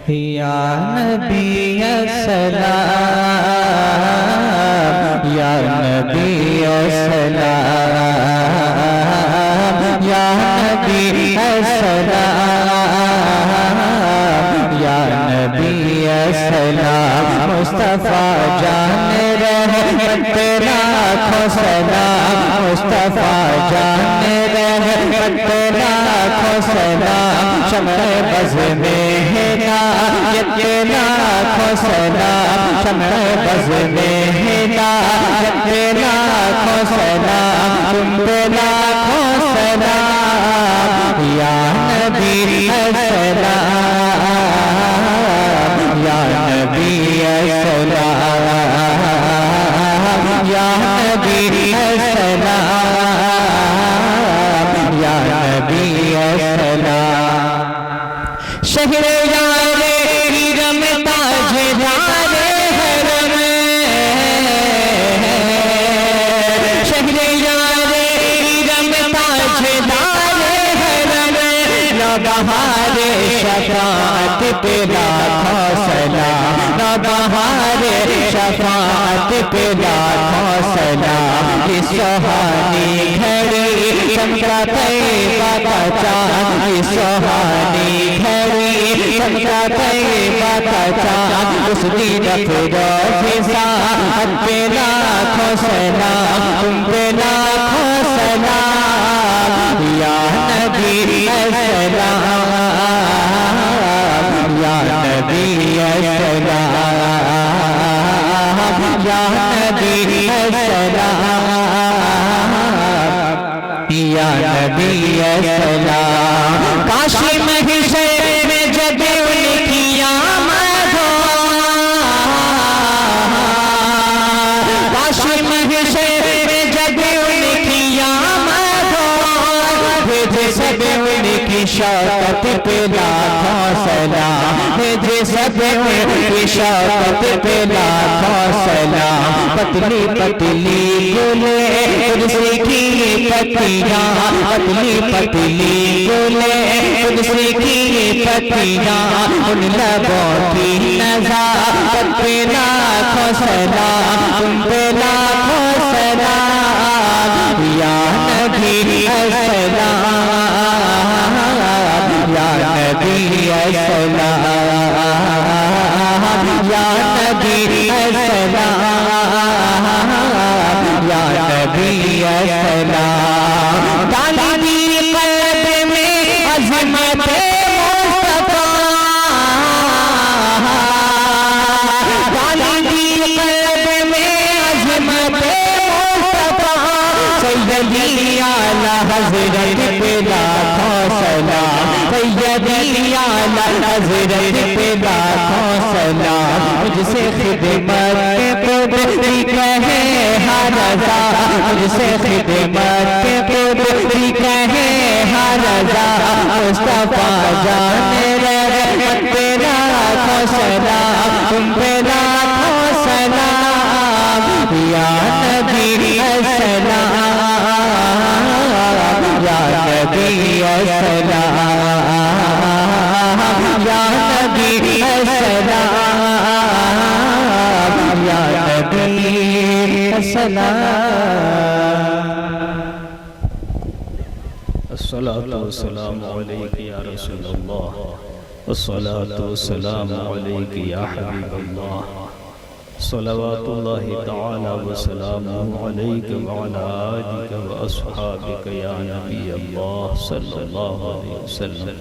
یا نبی السلام یا نبی السلام یا نبی السلام یا نبی السلام مصطفیٰ جان رحمت تیرا لاکھوں سلام مصطفیٰ جان رحمت تیرا لاکھوں سلام شمع بز میں ہدایت کے لاکھوں سلام شمع بز میں ہدایت کے لاکھوں سلام تم پہ لاکھوں سلام یا نبی السلام یا نبی السلام یا نبی السلام یا نبی السلام شہر یار حرم تاجدار حرم شہر یار حرم تاجدار حرم نوبہار شفاعت پہ لاکھوں سلام نوبہار شفاعت پہ لاکھوں سلام یہ سہانی گھڑی چمکا طیبہ کا چاند یہ سہانی گھڑی چمکا طیبہ کا چاند اس دن افروز ساعت پہ لاکھوں سلام تم پہ لاکھوں سلام یا نبی السلام یا نبی السلام یا نبی السلام یا نبی السلام کاشی محشر میں جب ان کی آمد ہو کاشی محشر میں جب ان کی آمد ہو بھیجے سب ان کی شوقت پہ لاکھوں سلام بھیجے سب ان کی شوقت پہ لاکھوں سلام پتلی پتلی گلے تلسی کی پتیاں پتلی پتلی گلے تلسی کی پتیاں ان لبوں کی نزاکت پہ لاکھوں سلام تم پہ لاکھوں سلام یا نبی السلام یا نبی السلام یا نبی السلام یا نبی السلام ڈالی دی قلب میں عظمت مصطفیٰ ڈالی دی قلب میں عظمت مصطفیٰ سیدی اعلیٰ حضرت پہ لاکھوں سلام سیدی اعلیٰ حضرت پہ لاکھوں سلام مجھ سے خدمت کے قدری کہے ہر رضا مجھ سے خدمت کے قدری کہے ہر رضا مصطفیٰ جان رحمت پہ لاکھوں سلام تم پہ لاکھوں سلام یا نبی السلام یا نبی السلام یا نبی السلام یا نبی السلام الصلاة والسلام علیک یا رسول اللہ الصلاة والسلام علیک یا حبیب اللہ صلوات اللہ تعالی وسلامہ علیک وعلا آلک واصحابک یا نبی اللہ صلی اللہ علیہ وسلم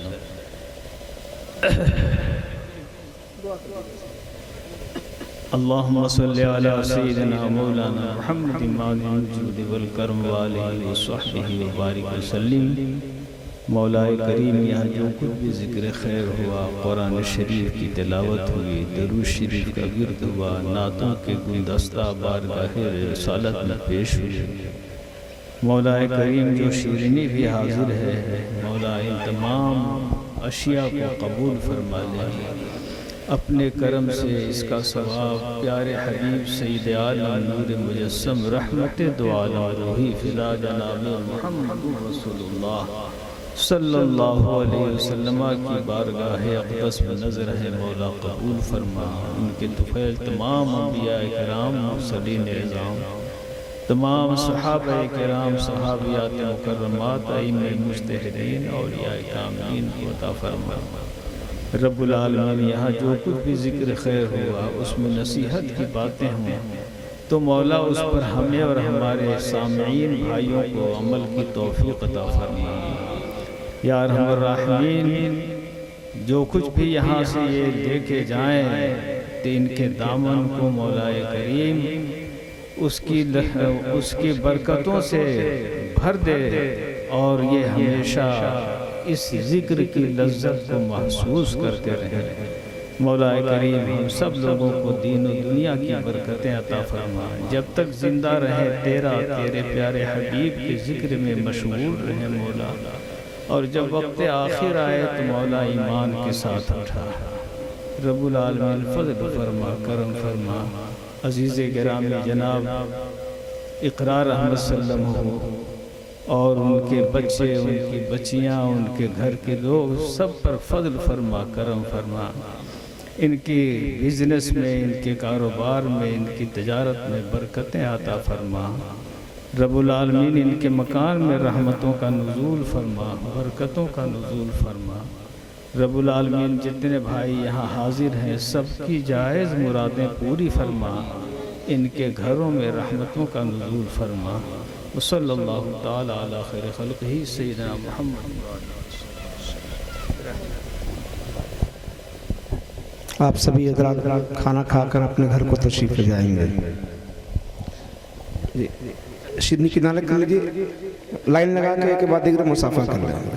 اللہم صلی علی سیدنا مولانا محمد ماضی الجود والکرم والہ وصحبہ وبارک وسلم مولا کریم یہاں جو کچھ بھی ذکر خیر ہوا قرآن شریف کی تلاوت ہوئی درود شریف کا گرد ہوا نعتوں کے گلدستہ بارگاہ رسالت میں پیش ہوئی مولا کریم جو شیرینی بھی حاضر ہے مولا ان تمام اشیاء کو قبول فرما لے اپنے کرم سے اس کا ثواب پیارے حبیب سید عالم نور مجسم رحمت دو عالم روحی فدا جناب محمد رسول اللہ صلی اللہ علیہ وسلم کی بارگاہ اقدس میں نظر ہے مولا قبول فرما. ان کے طفیل تمام انبیاء کرام مرسلین اعظام تمام صحابہ کرام صحابیات مکرمات ائمہ مجتہدین اولیاء کاملین کو عطا فرما. رب العالمین یہاں جو کچھ بھی ذکر خیر ہوا اس میں نصیحت کی باتیں ہوں تو مولا اس پر ہمیں اور ہمارے سامعین بھائیوں کو عمل کی توفیق عطا فرما. یا ارحم الراحمین جو کچھ بھی یہاں سے یہ لے کے جائیں تو ان کے دامن کو مولا کریم اس کی برکتوں سے بھر دے اور یہ ہمیشہ اس ذکر کی لذت کو محسوس کرتے رہیں. مولا کریم ہم سب لوگوں کو دین و دنیا کی برکتیں عطا فرما. جب تک زندہ رہے تیرے پیارے حبیب کے ذکر میں مشغول رہیں مولا. اور جب وقت آخر آئے تو مولا ایمان کے ساتھ اٹھا. رب العالمین فضل فرما کرم فرما. عزیز گرامی جناب اقرار احمد سلم ہو اور ان کے بچے ان کی بچیاں ان کے گھر کے لوگ سب پر فضل فرما کرم فرما. ان کی بزنس میں ان کے کاروبار میں ان کی تجارت میں برکتیں عطا فرما. رب العالمین ان کے مکان میں رحمتوں کا نزول فرما برکتوں کا نزول فرما. رب العالمین جتنے بھائی یہاں حاضر ہیں سب کی جائز مرادیں پوری فرما. ان کے گھروں میں رحمتوں کا نزول فرما. وصلی اللہ تعالی علی خیر خلقہ سیدنا محمد. آپ سبھی حضرات کھانا کھا کر اپنے گھر کو تشریف لے جائیں گے. شیرنی کنارے کر لیجیے. لائن لگا کے بعد دیگر مسافہ کر لیں گے.